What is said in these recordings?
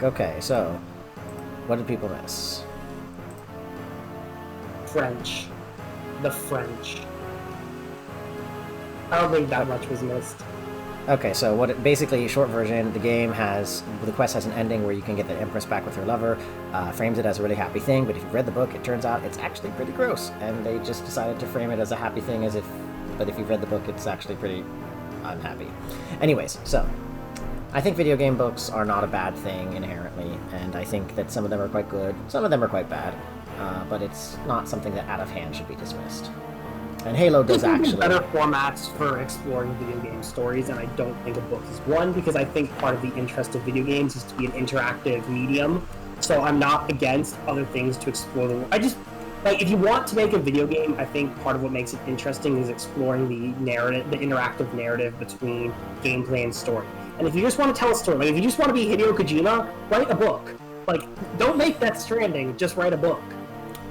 Okay, so what did people miss? French. The French. I don't think that Oh, much was missed. okay, so basically, short version, the quest has an ending where you can get the Empress back with her lover, frames it as a really happy thing, but if you've read the book, it turns out it's actually pretty gross, and they just decided to frame it as a happy thing but if you've read the book, it's actually pretty unhappy. Anyways, so, I think video game books are not a bad thing inherently, and I think that some of them are quite good, some of them are quite bad, but it's not something that out of hand should be dismissed. And Halo I does think there's actually. better formats for exploring video game stories, and I don't think a book is one, because I think part of the interest of video games is to be an interactive medium. So I'm not against other things to explore the world. I just like if you want to make a video game, I think part of what makes it interesting is exploring the narrative, the interactive narrative between gameplay and story. And if you just want to tell a story, like if you just want to be Hideo Kojima, write a book. Like, don't make Death Stranding, just write a book.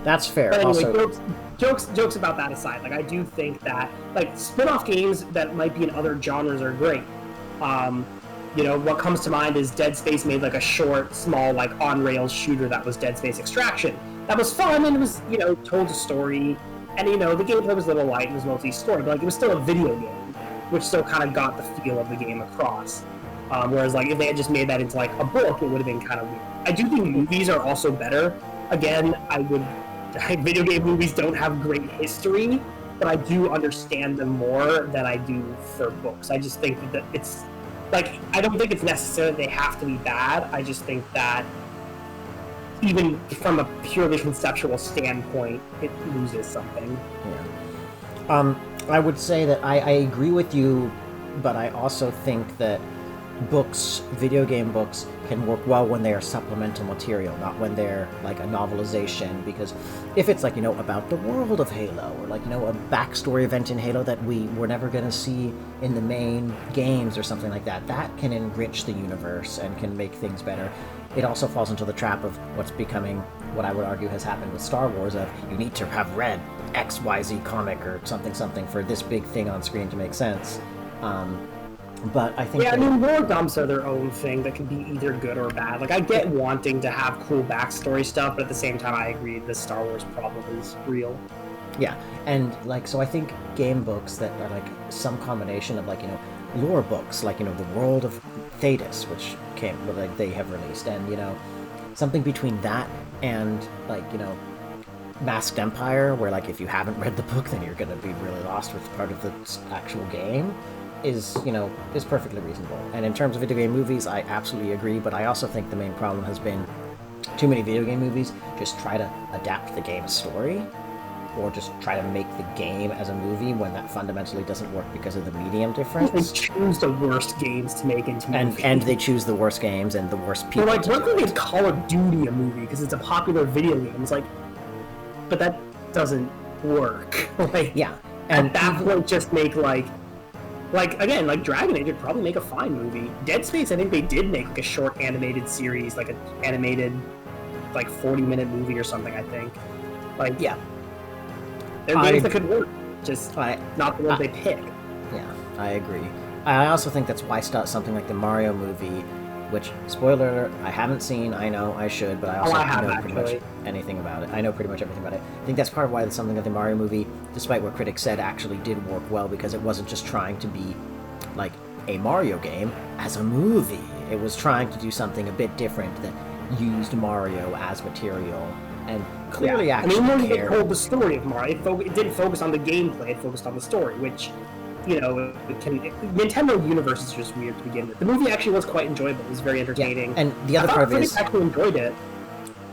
That's fair. But anyway, Also, jokes about that aside. Like, I do think that like spin-off games that might be in other genres are great. Um, what comes to mind is Dead Space made like a short, small, like on rails shooter that was Dead Space Extraction. That was fun and it was told a story, and the gameplay was a little light and it was mostly story, but like it was still a video game, which still kind of got the feel of the game across. Whereas like if they had just made that into like a book, it would have been kind of weird. I do think movies are also better. Again, video game movies don't have great history, but I do understand them more than I do for books. I just think that it's like I don't think it's necessary that they have to be bad. I just think that even from a purely conceptual standpoint, it loses something. yeah. I would say that I agree with you, but I also think that video game books, can work well when they are supplemental material, not when they're like a novelization. Because if it's like, about the world of Halo, or like, a backstory event in Halo that we're never going to see in the main games or something like that, that can enrich the universe and can make things better. It also falls into the trap of what's becoming, what I would argue has happened with Star Wars, of you need to have read XYZ comic or something for this big thing on screen to make sense. But I think Yeah, I mean, war dumps are their own thing that can be either good or bad. Like, I get wanting to have cool backstory stuff, but at the same time, I agree the Star Wars problem is real. yeah, and like, so I think game books that are like some combination of like, lore books, like, the world of Thetis, which like they have released, and something between that and like, Masked Empire, where like if you haven't read the book, then you're gonna be really lost with part of the actual game, is perfectly reasonable. And in terms of video game movies, I absolutely agree, but I also think the main problem has been too many video game movies just try to adapt the game's story, or just try to make the game as a movie when that fundamentally doesn't work because of the medium They difference. choose the worst games to make into movies. And they choose the worst games and the worst people. They're like, to we're do going it. to Call of Duty a movie because it's a popular video game. It's like, but that doesn't work. Like, Yeah, at and that point, just make again, like Dragon Age would probably make a fine movie. Dead Space, I think they did make like a short animated series, like an animated, like 40-minute movie or something. I think, like, yeah, they're games that could work, just I, not the ones I they pick. yeah, I agree. I also think that's why something like the Mario movie, which, spoiler alert, I haven't seen. I know I should, but I also I have know pretty much actually. anything about it. I know pretty much everything about it. I think that's part of why something like the Mario movie, despite what critics said, actually did work well, because it wasn't just trying to be like a Mario game as a movie. It was trying to do something a bit different that used Mario as material and clearly actually it cared. told the story of Mario. It didn't focus on the gameplay. It focused on the story, which, Nintendo Universe is just weird to begin with. The movie actually was quite enjoyable. It was very entertaining. Yeah. And the other part of it is, actually enjoyed it.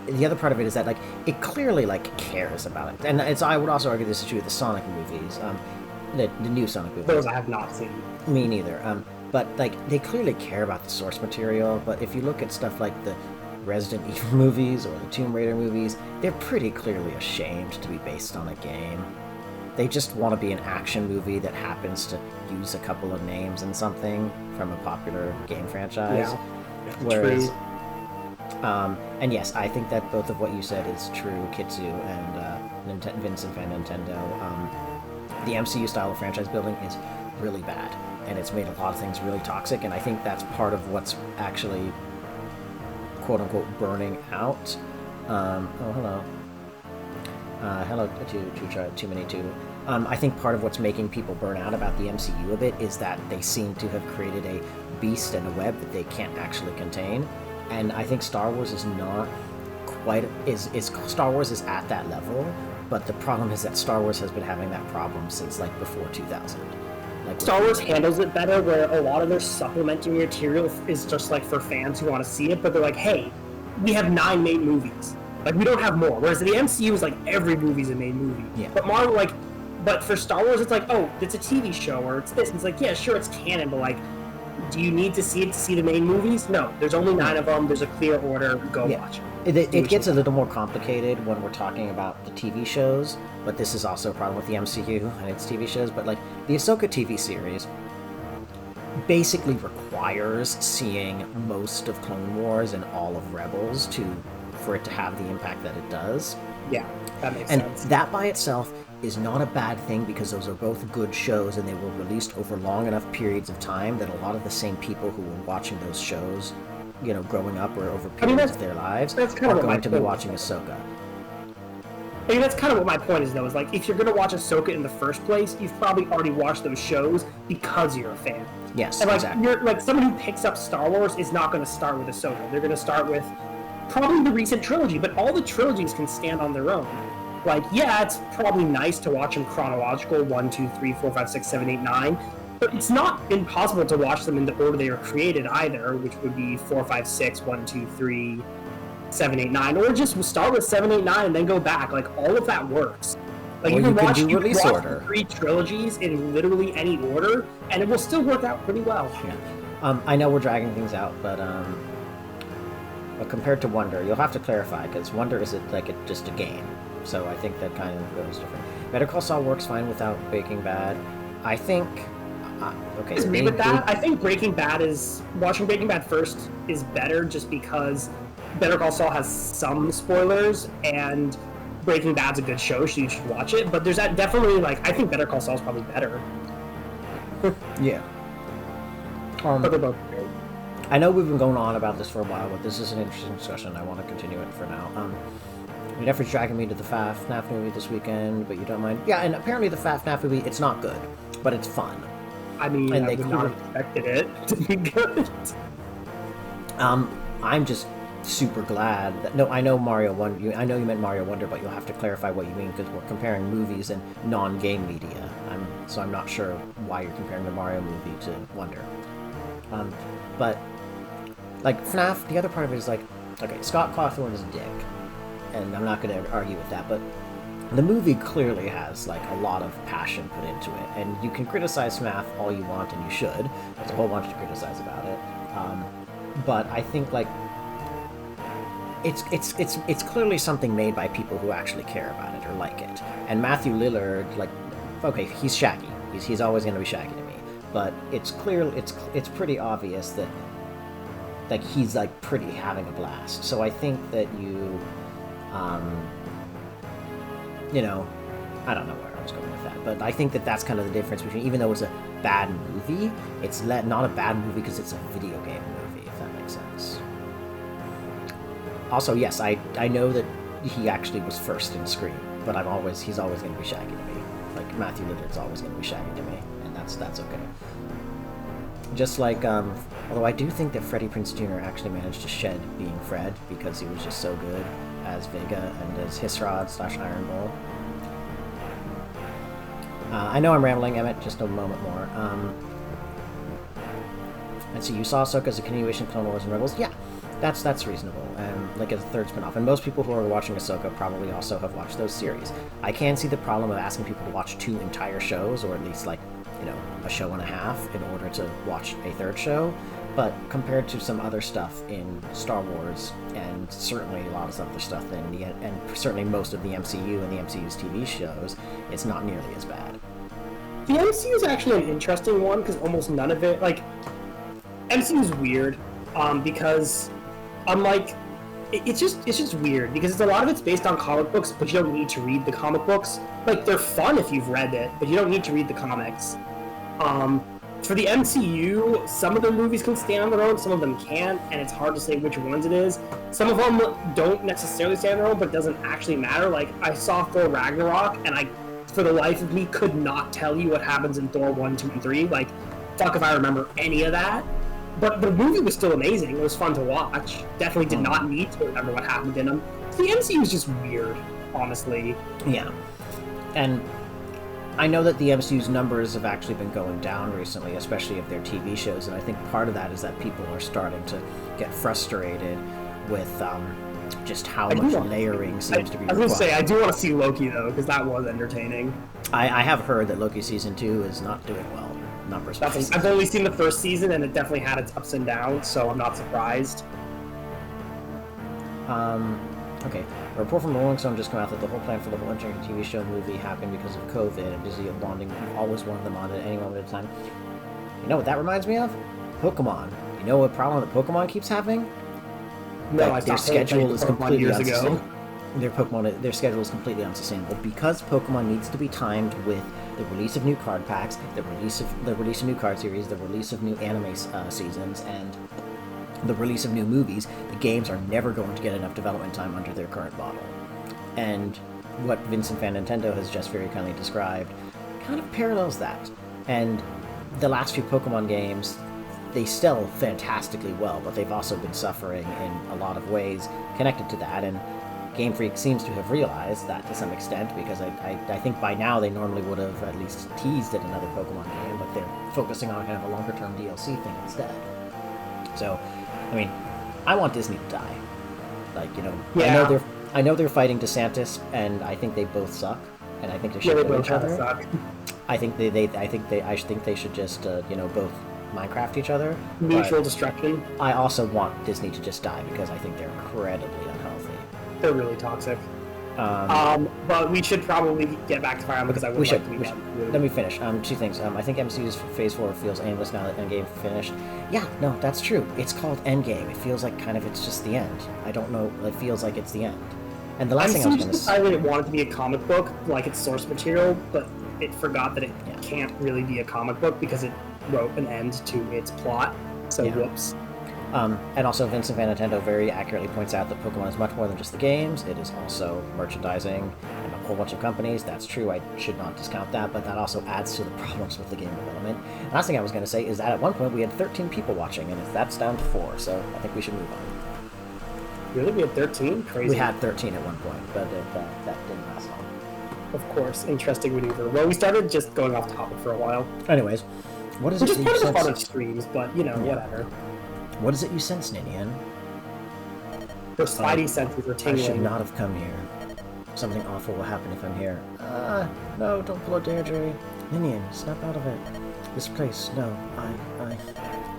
the other part of it is that like it clearly like cares about it, and I would also argue this is true with the Sonic movies, the new Sonic movies. Those I have not seen. Me neither. But like they clearly care about the source material. But if you look at stuff like the Resident Evil movies or the Tomb Raider movies, they're pretty clearly ashamed to be based on a game. They just want to be an action movie that happens to use a couple of names and something from a popular game franchise. Yeah. Whereas, True. and yes, I think that both of what you said is true, Kitsu and Vincent van Nintendo. The MCU style of franchise building is really bad, and it's made a lot of things really toxic, and I think that's part of what's actually quote unquote burning out. Oh, hello. Hello to too many too. I think part of what's making people burn out about the MCU a bit is that they seem to have created a beast and a web that they can't actually contain, and I think Star Wars is not quite Star Wars is at that level, but the problem is that Star Wars has been having that problem since like before 2000. Like Star Wars handles it better, where a lot of their supplementary material is just like for fans who want to see it, but they're like, hey, we have 9 main movies. Like, we don't have more. Whereas the MCU is like, every movie's a main movie. Yeah. But Marvel, like, but for Star Wars, it's like, oh, it's a TV show, or it's this. And it's like, yeah, sure, it's canon, but like, do you need to see it to see the main movies? No. There's only 9 of them. There's a clear order. Go watch it. It gets a little more complicated when we're talking about the TV shows, but this is also a problem with the MCU and its TV shows. But like, the Ahsoka TV series basically requires seeing most of Clone Wars and all of Rebels for it to have the impact that it does. Yeah, that makes sense. And that by itself is not a bad thing, because those are both good shows and they were released over long enough periods of time that a lot of the same people who were watching those shows, you know, growing up or over periods of their lives, that's kind are of going to be watching Ahsoka. I mean, that's kind of what my point is, though, is like, if you're going to watch Ahsoka in the first place, you've probably already watched those shows because you're a fan. Yes, and like, exactly. You're like, someone who picks up Star Wars is not going to start with Ahsoka. They're going to start with probably the recent trilogy, but all the trilogies can stand on their own. Like, yeah, it's probably nice to watch them chronological, 1, 2, 3, 4, 5, 6, 7, 8, 9, but it's not impossible to watch them in the order they were created either, which would be 4, 5, 6, 1, 2, 3, 7, 8, 9, or just start with 7, 8, 9 and then go back. Like, all of that works. Like, or you can watch order. 3 trilogies in literally any order, and it will still work out pretty well. Yeah. I know we're dragging things out, but compared to Wonder, you'll have to clarify, because Wonder is just a game. So I think that kind of goes different. Better Call Saul works fine without Breaking Bad. I think... okay. Agree with that. I think watching Breaking Bad first is better, just because Better Call Saul has some spoilers, and Breaking Bad's a good show, so you should watch it. But there's that definitely, like, I think Better Call Saul's probably better. Yeah. But they're both great. I know we've been going on about this for a while, but this is an interesting discussion. I want to continue it for now. Your effort's dragging me to the FNAF movie this weekend, but you don't mind. Yeah, and apparently the FNAF movie, it's not good, but it's fun. I mean, I would not have expected it to be good. I'm just super glad that... No, I know Mario Wonder. I know you meant Mario Wonder, but you'll have to clarify what you mean, because we're comparing movies and non-game media. So I'm not sure why you're comparing the Mario movie to Wonder. But, like, FNAF, the other part of it is, like, okay, Scott Cawthon is a dick, and I'm not going to argue with that, but the movie clearly has, like, a lot of passion put into it, and you can criticize FNAF all you want, and you should. There's a whole bunch to criticize about it. But I think, like, it's clearly something made by people who actually care about it or like it. And Matthew Lillard, like, okay, he's Shaggy. He's always going to be Shaggy to me. But it's pretty obvious that, like, he's, like, pretty having a blast. So I think that you know, I don't know where I was going with that, but I think that that's kind of the difference between, even though it's a bad movie, it's not a bad movie because it's a video game movie, if that makes sense. Also, yes, I know that he actually was first in Scream, but he's always going to be Shaggy to me. Like, Matthew Lillard's always going to be Shaggy to me, and that's okay. Just like, although I do think that Freddie Prinze Jr. actually managed to shed being Fred, because he was just so good as Vega and as Hissrod/Iron Bull. I know I'm rambling, Emmett, just a moment more. Let's see, you saw Ahsoka as a continuation of Clone Wars and Rebels? Yeah, that's reasonable, and like a third spin-off. And most people who are watching Ahsoka probably also have watched those series. I can see the problem of asking people to watch 2 entire shows, or at least, like, you know, a show and a half in order to watch a third show, but compared to some other stuff in Star Wars, and certainly a lot of other stuff and certainly most of the MCU and the MCU's TV shows, it's not nearly as bad. The MCU is actually an interesting one, because almost none of it, like, MCU is weird, because unlike, it's just weird, because a lot of it's based on comic books, but you don't need to read the comic books. Like, they're fun if you've read it, but you don't need to read the comics. for the MCU, some of the movies can stand on their own, some of them can't, and it's hard to say which ones it is. Some of them don't necessarily stand on their own, but it doesn't actually matter. Like, I saw Thor Ragnarok, and I, for the life of me, could not tell you what happens in Thor 1, 2, and 3. Like, fuck if I remember any of that. But the movie was still amazing. It was fun to watch. Definitely did not need to remember what happened in them. The MCU is just weird, honestly. Yeah. And I know that the MCU's numbers have actually been going down recently, especially of their TV shows, and I think part of that is that people are starting to get frustrated with just how much layering seems to be required. I was going to say, I do want to see Loki, though, because that was entertaining. I have heard that Loki Season 2 is not doing well, numbers-wise. I've only seen the first season, and it definitely had its ups and downs, so I'm not surprised. Okay. A report from Rolling Stone just came out that the whole plan for the whole Uncharted TV show movie happened because of COVID, and Disney always wanted them on at any moment at a time. You know what that reminds me of? Pokemon. You know what problem that Pokemon keeps having? No, I their schedule is completely years ago. Their schedule is completely unsustainable because Pokemon needs to be timed with the release of new card packs, the release of new card series, the release of new anime seasons, and the release of new movies. The games are never going to get enough development time under their current model. And what Vincent Van Nintendo has just very kindly described kind of parallels that. And the last few Pokemon games, they sell fantastically well, but they've also been suffering in a lot of ways connected to that. And Game Freak seems to have realized that to some extent, because I think by now they normally would have at least teased at another Pokemon game, but they're focusing on kind of a longer-term DLC thing instead. So, I mean, I want Disney to die. Like, you know, yeah. I know they're fighting DeSantis, and I think they both suck, and I think they should kill each other. Suck. I think they should just both Minecraft each other. Mutual destruction. I also want Disney to just die because I think they're incredibly unhealthy. They're really toxic. But we should probably get back to Fire Emblem because I would like to be done. Let me finish. Two things. I think MCU's Phase 4 feels aimless now that Endgame finished. Yeah, no, that's true. It's called Endgame. It feels like kind of it's just the end. I don't know. It feels like it's the end. And the last thing I was going to say... it wanted to be a comic book, like its source material, but it forgot that it can't really be a comic book because it wrote an end to its plot. So, whoops. And also, Vincent Van Nintendo very accurately points out that Pokemon is much more than just the games. It is also merchandising and a whole bunch of companies. That's true. I should not discount that, but that also adds to the problems with the game development. Last thing I was going to say is that at one point we had 13 people watching, and that's down to 4, so I think we should move on. Really? We had 13? Crazy. We had 13 at one point, but that didn't last long. Of course. Interesting maneuver. Well, we started just going off topic for a while. Anyways, what is it Which that is you part of the sense? fun of streams, but, whatever. What is it you sense, Ninian? Her spidey senses are tingling. I should not have come here. Something awful will happen if I'm here. No, don't pull a Deirdre. Ninian, snap out of it. This place, no,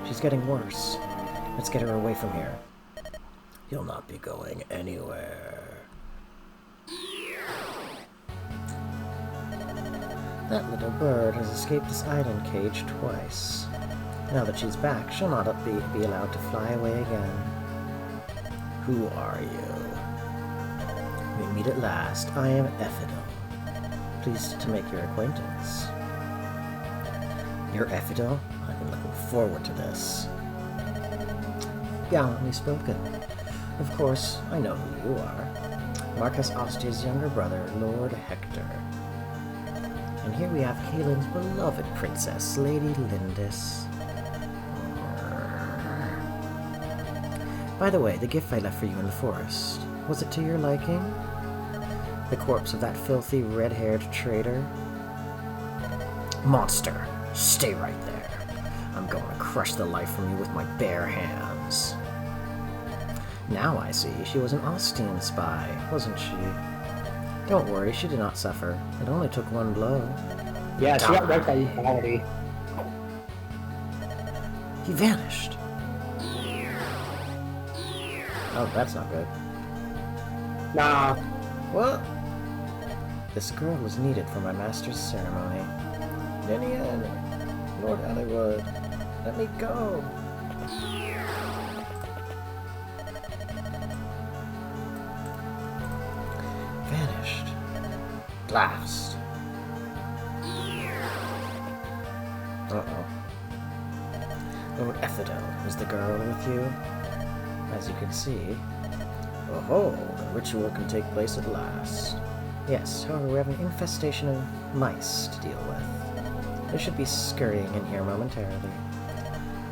she's getting worse. Let's get her away from here. You'll not be going anywhere. That little bird has escaped this island cage twice. Now that she's back, she'll not be allowed to fly away again. Who are you? We meet at last. I am Ephidel. Pleased to make your acquaintance. You're Ephidel? I've been looking forward to this. Gallantly spoken. Of course, I know who you are. Marcus Austria's younger brother, Lord Hector. And here we have Caelin's beloved princess, Lady Lindis. By the way, the gift I left for you in the forest, was it to your liking? The corpse of that filthy, red-haired traitor? Monster, stay right there. I'm going to crush the life from you with my bare hands. Now I see she was an Austin spy, wasn't she? Don't worry, she did not suffer. It only took one blow. Yeah, she got wrecked by equality. He vanished. Oh, that's not good. Nah. What? This girl was needed for my master's ceremony. Ninian, Lord Ellywood, let me go. Vanished. Blast. Uh-oh. Ethidel, is the girl with you? As you can see... Oh-ho, the ritual can take place at last. Yes, however, we have an infestation of mice to deal with. They should be scurrying in here momentarily.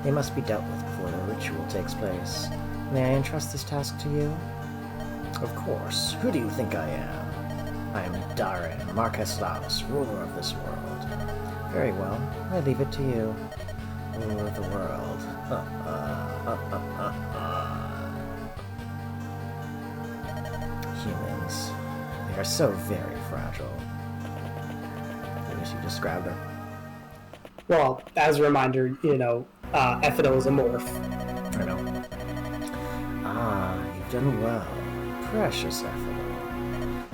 They must be dealt with before the ritual takes place. May I entrust this task to you? Of course. Who do you think I am? I am Darren, Marcus Laus, ruler of this world. Very well, I leave it to you. Ruler of the world. Humans. They are so very fragile. I wish you described her. Well, as a reminder, Ethidel is a morph. I know. Ah, you've done well. Precious Ethidel.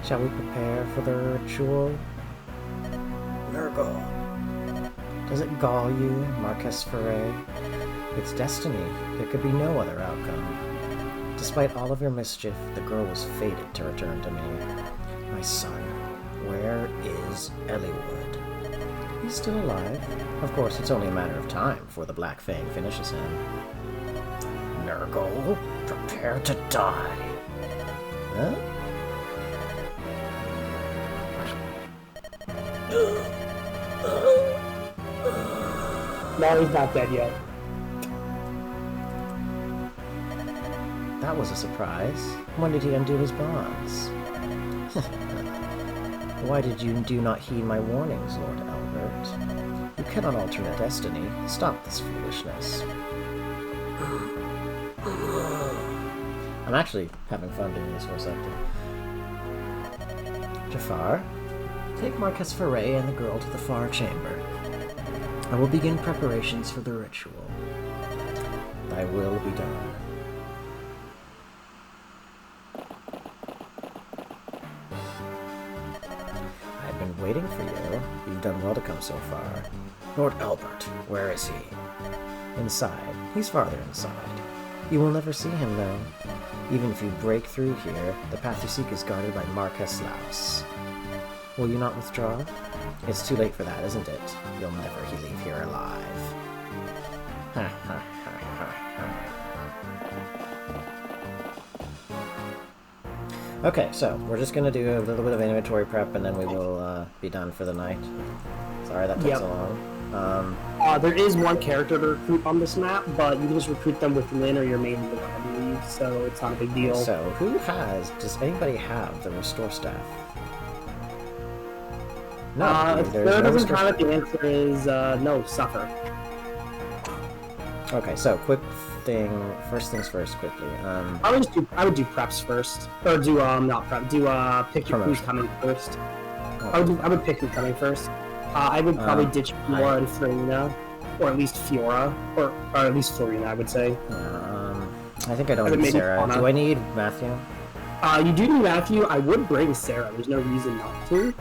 Shall we prepare for the ritual? Nurgle. Does it gall you, Marquess Foray? It's destiny. There could be no other outcome. Despite all of your mischief, the girl was fated to return to me. My son, where is Eliwood? He's still alive. Of course, it's only a matter of time before the Black Fang finishes him. Nurgle, prepare to die. Huh? No, he's not dead yet. That was a surprise. When did he undo his bonds? Why did you do not heed my warnings, Lord Albert? You cannot alter the destiny. Stop this foolishness. I'm actually having fun doing this for a second. Jafar, take Marcus Foray and the girl to the far chamber. I will begin preparations for the ritual. Thy will be done. I've been waiting for you. You've done well to come so far. Lord Albert, where is he? Inside. He's farther inside. You will never see him, though. Even if you break through here, the path you seek is guarded by Marcus Laus. Will you not withdraw? It's too late for that, isn't it? You'll never leave here alive. Ha ha ha ha ha. Okay, so we're just gonna do a little bit of inventory prep and then we will be done for the night. Sorry that took so long. There is one character to recruit on this map, but you can just recruit them with Lynn or your main lord, I believe, so it's not a big deal. So, does anybody have the restore staff? No, if there doesn't have it, the answer is no, suffer. Okay, so first things first, quickly. I would do preps first, or do not prep. Do pick your who's coming first. Oh. I would pick who's coming first. I would probably ditch Fiora and Fiorina, or at least Fiora, or at least Fiorina, I would say. I think I don't need Sarah. Fauna. Do I need Matthew? You do need Matthew. I would bring Sarah. There's no reason not to.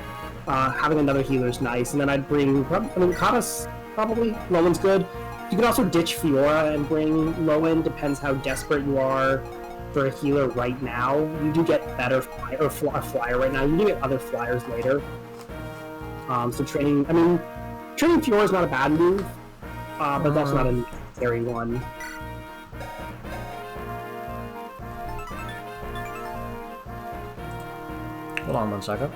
Having another healer is nice, and then I'd bring, Katas, probably. Lowen's good. You could also ditch Fiora and bring Lowen, depends how desperate you are for a healer right now. You do get better a flyer right now. You do get other flyers later. So training Fiora is not a bad move, but that's not a necessary one. Hold on 1 second.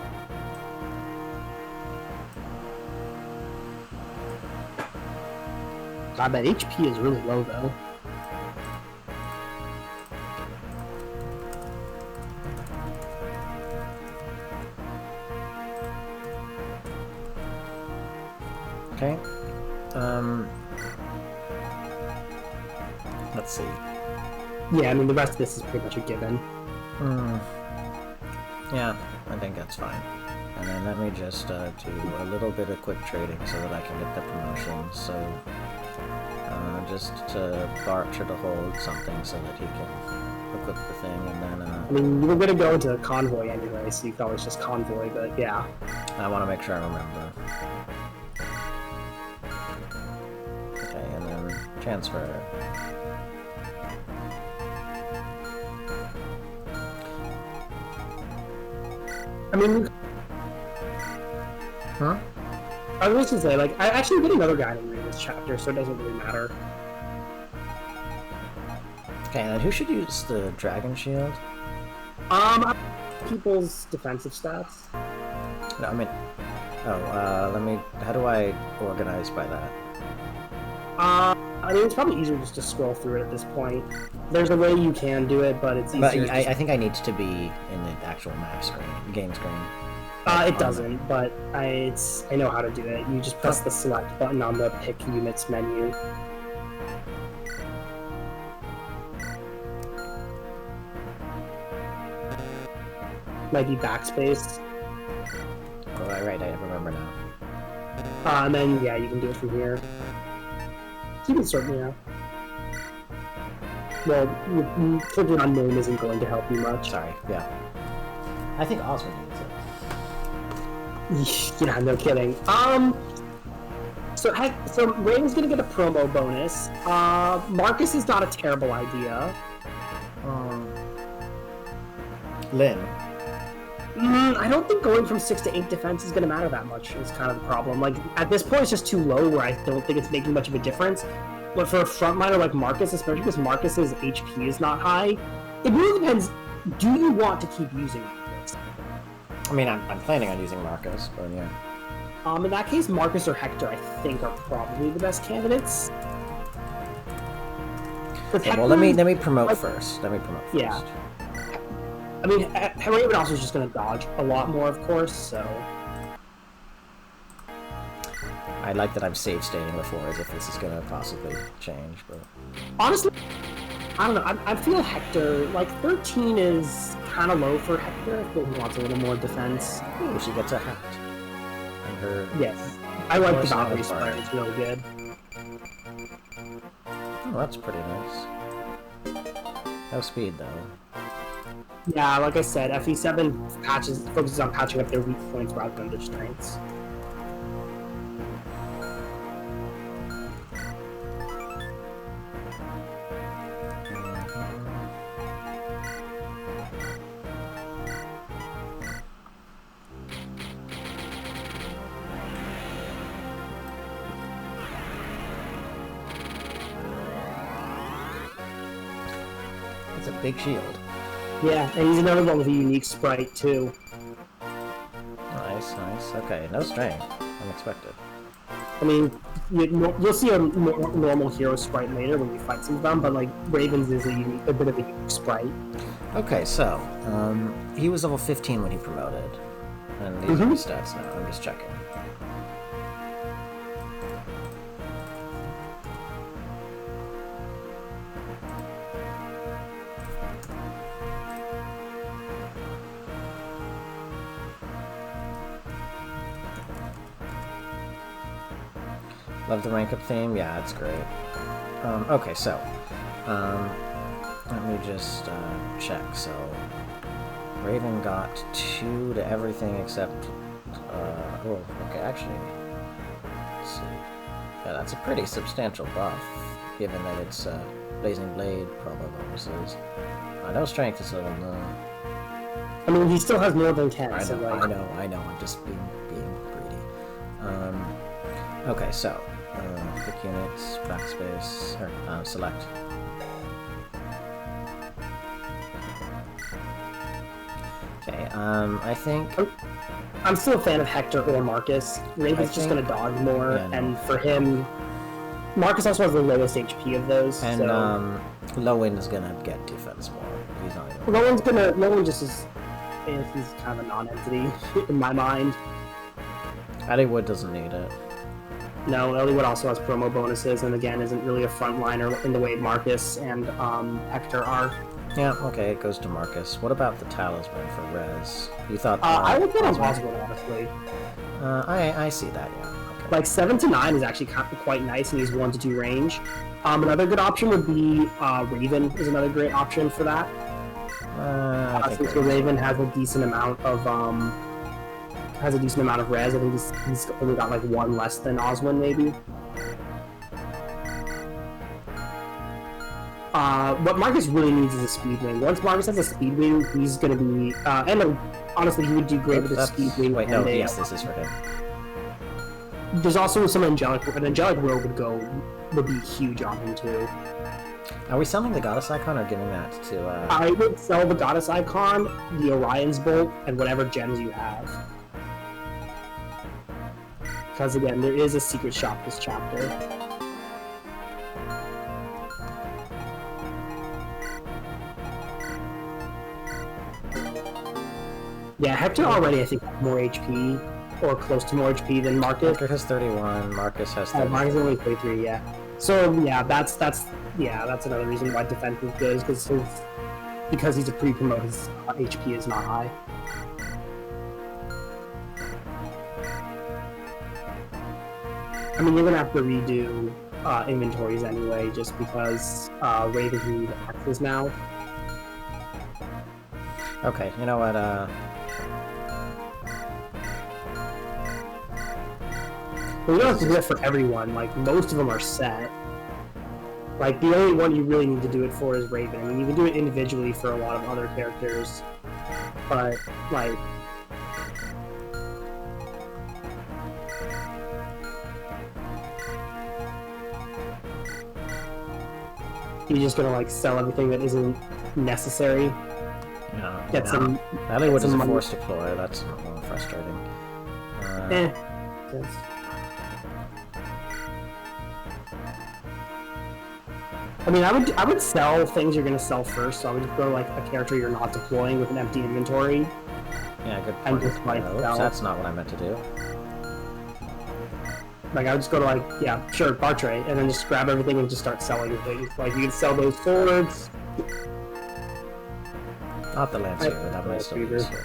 God, that HP is really low, though. Okay. Let's see. Yeah, I mean, the rest of this is pretty much a given. Yeah, I think that's fine. And then let me just do a little bit of quick trading so that I can get the promotion. So, just to Archer to hold something so that he can equip the thing, and then... I mean, you were gonna go into Convoy anyway, so you could always just Convoy, but yeah. I want to make sure I remember. Okay, and then transfer. I mean... Huh? I was going to say, like, I actually get another guy in this chapter, so it doesn't really matter. Okay, and who should use the Dragon Shield? People's defensive stats. No, I mean... Oh, let me... How do I organize by that? I mean, it's probably easier just to scroll through it at this point. There's a way you can do it, but it's easier. But I think I need to be in the actual map screen, game screen. It doesn't, but I know how to do it. You just press the select button on the pick units menu. Might be backspace. Oh, right, I remember now. And then, yeah, you can do it from here. You can start me out. Well, clicking on name isn't going to help you much. Sorry, yeah. I think Osmond needs it. Yeah, no kidding. So Raven's gonna get a promo bonus. Marcus is not a terrible idea. Lynn. I don't think going from 6 to 8 defense is gonna matter that much. Is kind of the problem. Like at this point, it's just too low where I don't think it's making much of a difference. But for a frontliner like Marcus, especially because Marcus's HP is not high, it really depends. Do you want to keep using Marcus? I mean, I'm planning on using Marcus, but yeah. In that case, Marcus or Hector, I think, are probably the best candidates. Okay, well, let me promote first. Let me promote first. Yeah. I mean, Raven also is just going to dodge a lot more, of course, so... I like that I'm save stating before, as if this is going to possibly change, but... Honestly, I don't know. I feel Hector, like, 13 is kind of low for Hector. I feel he wants a little more defense. Ooh, she gets a hat. And her... Yes. I like the Valkyrie sprite. It's really good. Oh, that's pretty nice. No speed, though. Yeah, like I said, FE7 focuses on patching up their weak points rather than their strengths. It's a big shield. Yeah, and he's another one with a unique sprite, too. Nice, nice. Okay, no strength. Unexpected. I mean, you'll see a normal hero sprite later when you fight some of them, but, like, Raven's is a bit of a unique sprite. Okay, so, he was level 15 when he promoted. And these are his stats now, I'm just checking. Love the rank up theme? Yeah, it's great. Okay, so, let me just check. So, Raven got 2 to everything except, oh, okay, actually, let's see. Yeah, that's a pretty substantial buff, given that it's Blazing Blade promo bonuses. No strength is level 9. I mean, he still has more than 10, I know, so, like... I know, I'm just being greedy. Okay, so, pick units, backspace, or select. Okay, I think... I'm still a fan of Hector or Marcus. Raven's just going to dodge more, yeah, no. And for him... Marcus also has the lowest HP of those, and, so... Lowen is gonna get defense more. He's not even... Lowen just is... He's kind of a non-entity, in my mind. Eddiewood doesn't need it. No, Eliwood also has promo bonuses, and again, isn't really a frontliner in the way Marcus and Hector are. Yeah, okay, it goes to Marcus. What about the talisman for Rez? You thought... I would put on Oswald, honestly. I see that, yeah. Okay. Like, 7 to 9 is actually quite nice, and he's 1 to 2 range. Another good option would be Raven is another great option for that. I think since the Raven has a decent amount of res. I think he's only got like 1 less than Oswin, maybe. What Marcus really needs is a speed wing. Once Marcus has a speed wing, he's gonna be and honestly he would do great with a speed wing. Wait, no, yes, this is for him. There's also some angelic. An angelic robe would be huge on him too. Are we selling the goddess icon or giving that to? I would sell the goddess icon, the Orion's bolt, and whatever gems you have. Because again, there is a secret shop this chapter. Yeah, Hector already, I think, has more HP, or close to more HP than Marcus. Hector has 31. Marcus has 30. Marcus only 33. Yeah. So yeah, that's another reason why defense is good, is because he's a pre-promote, his HP is not high. I mean, you're gonna have to redo inventories anyway, just because Raven can use axes now. Okay, you know what? Well, you don't have to do it for everyone. Like, most of them are set. Like, the only one you really need to do it for is Raven. I mean, you can do it individually for a lot of other characters, but like. You're just gonna like sell everything that isn't necessary. Yeah. Get some. Hollywood is a forced deploy. That's a little frustrating. Yes. I mean, I would sell things you're gonna sell first. So I would just go like a character you're not deploying with an empty inventory. Yeah, good point. And just like sell. That's not what I meant to do. Like, I would just go to, like, yeah, sure, bar tray, and then just grab everything and just start selling things. Like, you can sell those swords. Not the Lance Weaver, that might still be useful.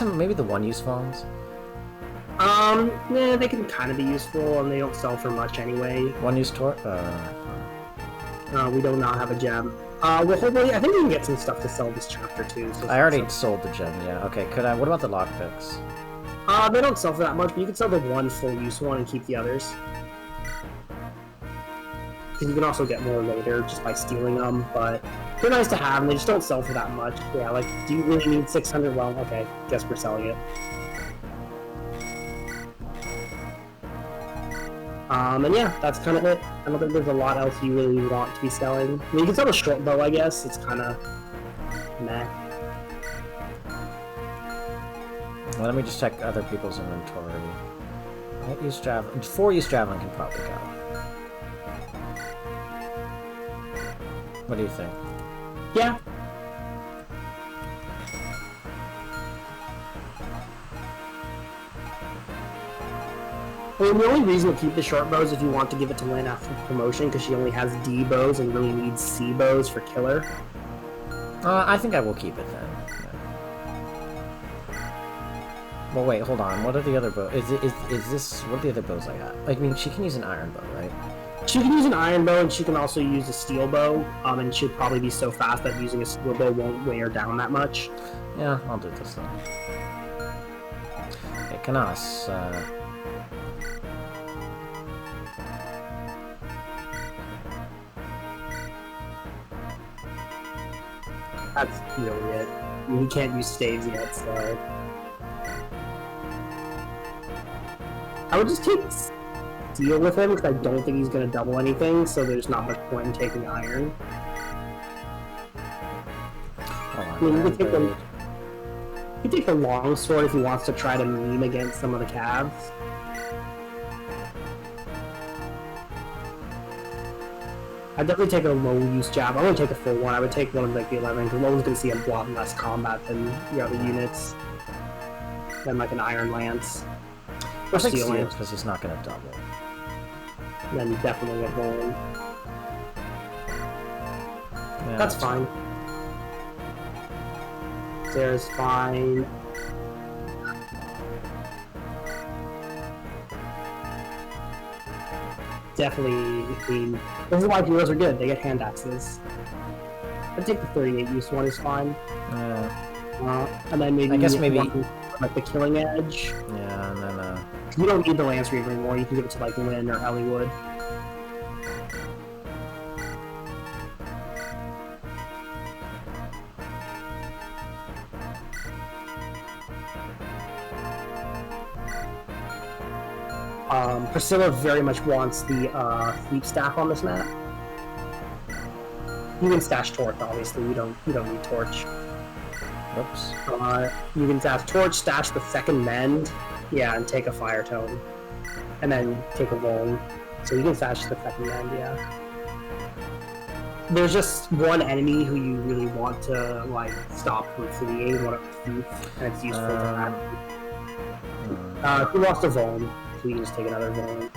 Maybe the one-use phones. Nah, they can kind of be useful, and they don't sell for much anyway. One-use torch. We do not have a gem. Well, hopefully, I think we can get some stuff to sell this chapter too. So I already sold the gem. Yeah. Okay. Could I? What about the lockpicks? They don't sell for that much, but you can sell the one full-use one and keep the others. Because you can also get more later just by stealing them, but they're nice to have, and they just don't sell for that much. Yeah, like, do you really need 600? Well, okay, guess we're selling it. And yeah, that's kind of it. I don't think there's a lot else you really want to be selling. I mean, you can sell a short bow, I guess. It's kind of meh. Well, let me just check other people's inventory. 8-use javelin. 4-use javelin can probably go. What do you think? Yeah. I mean, the only reason to keep the short bow is if you want to give it to Lynn after promotion, because she only has D bows and really needs C bows for killer. I think I will keep it then. Yeah. Well, wait, hold on. What are the other bows? Is this... What are the other bows I got? I mean, she can use an iron bow, right? She can use an iron bow, and she can also use a steel bow, and she'll probably be so fast that using a steel bow won't weigh her down that much. Yeah, I'll do this then. Okay, Canas, That's really it. I mean, he can't use staves yet, so... I would just take steel with him, because I don't think he's going to double anything, so there's not much point in taking iron. I mean, you can take the long sword if he wants to try to meme against some of the calves. I'd definitely take a low-use jab. I wouldn't take a full one. I would take one of like the 11, because no one's going to see a lot less combat than the other units. Than like an iron lance. Or steel lance, because he's not going to double. And then definitely get rolling. Yeah, that's fine. There's fine. definitely. I mean, this is why heroes are good. They get hand axes. I think the 38 use one is fine. And then maybe I guess maybe like the killing edge. Yeah, and then You don't need the Lance Reaver anymore. You can give it to like Lynn or Elliewood. Priscilla very much wants the Sleep Staff on this map. You can stash Torch, obviously. You don't need Torch. Oops. You can stash Torch, stash the second Mend, yeah, and take a Fire Tome, and then take a Vuln. So you can stash the second Mend, yeah. There's just one enemy who you really want to like stop from fleeing, one of Thief, and it's useful to have. He lost a Vuln. So you can just take another Vuln.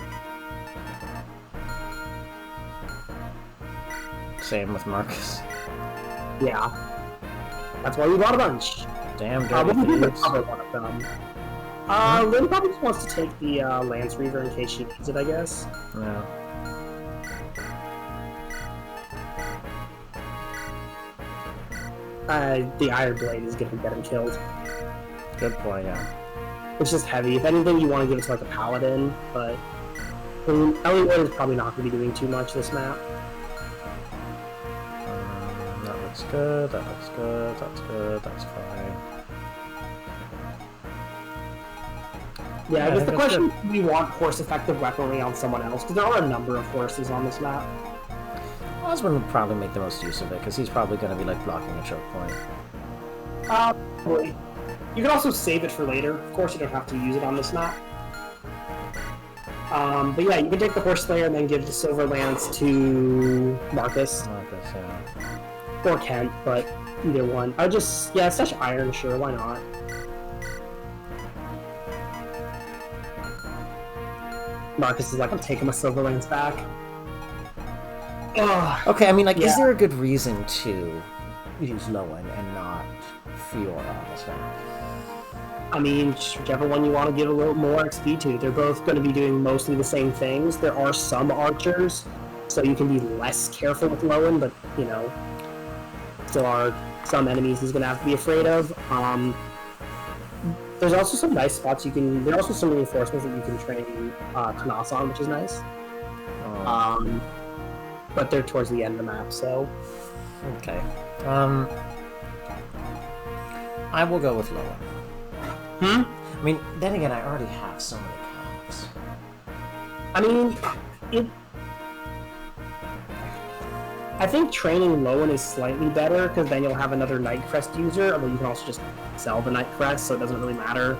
Same with Marcus. Yeah. That's why we bought a bunch. Damn, What dirty do you thieves. recover one of them? Lynn probably just wants to take the Lance Reaver in case she needs it, I guess. Yeah. The Iron Blade is gonna get him killed. Good point, yeah. It's just heavy. If anything, you want to give it to like a Paladin, but I mean, Elliewood is probably not going to be doing too much this map. That looks good, that looks good, that's good, that's fine. Yeah, I guess the think question is, do we want horse-effective weaponry on someone else? Because there are a number of horses on this map. Osmond would probably make the most use of it, because he's probably going to be like blocking a choke point. Probably. You can also save it for later. Of course, you don't have to use it on this map. But yeah, you can take the Horse Slayer and then give the Silver Lance to Marcus. Marcus, yeah. Or Kent, but either one. I would just, yeah, stash Iron, sure, why not? Marcus is like, I'm taking my Silver Lance back. Ugh. Okay, I mean, like, Yeah. is there a good reason to use Lowen and not Fiora on this map? I mean, whichever one you want to give a little more XP to. They're both going to be doing mostly the same things. There are some archers, so you can be less careful with Lowen, but, you know, still are some enemies he's going to have to be afraid of. There's also some nice spots you can... There are also some reinforcements that you can train Kanas on, which is nice. But they're towards the end of the map, so... Okay. I will go with Lowen. I mean, then again, I already have so many comics. I mean, I think training Lowen is slightly better, because then you'll have another Night Crest user, although you can also just sell the Night Crest, so it doesn't really matter.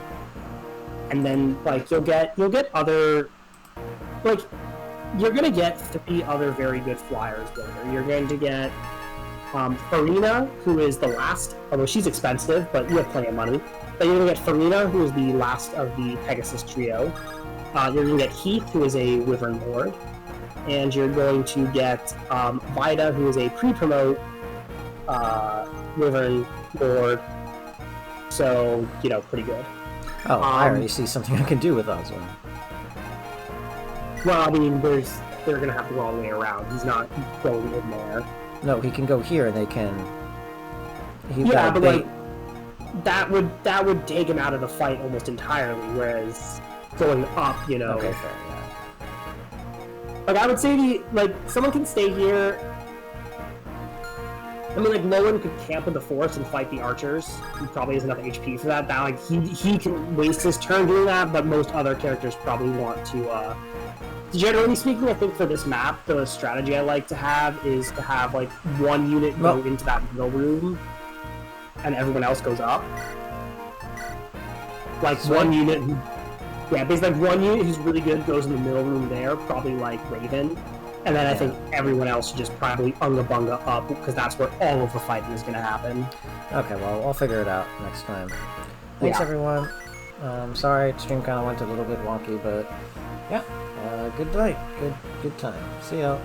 And then, like, you'll get other... Like, you're gonna get 3 other very good flyers later. You're going to get Farina, who is the last, although she's expensive, but you have plenty of money. But you're going to get Farina, who is the last of the Pegasus trio. You're going to get Heath, who is a Wyvern Lord. And you're going to get Vida, who is a pre-promote Wyvern Lord. So, you know, pretty good. Oh, I already see something I can do with Oswald. Well, I mean, they're going to have to go all the way around. He's not going in there. No, he can go here and they can... Yeah, but like... That would take him out of the fight almost entirely, whereas going up, you know... Okay, fair, yeah. Like, I would say, someone can stay here... I mean, like, Lowen could camp in the forest and fight the archers. He probably has enough HP for that. He can waste his turn doing that, but most other characters probably want to, Generally speaking, I think for this map, the strategy I like to have is to have, like, one unit go into that middle room, and everyone else goes up. Like, one unit... Yeah, basically, like, one unit who's really good goes in the middle room there, probably, like, Raven. And then I think everyone else should just probably unga-bunga up, because that's where all of the fighting is going to happen. Okay, well, I'll figure it out next time. Thanks, everyone. Sorry, stream kind of went a little bit wonky, but... Yeah, good night. Good time. See ya.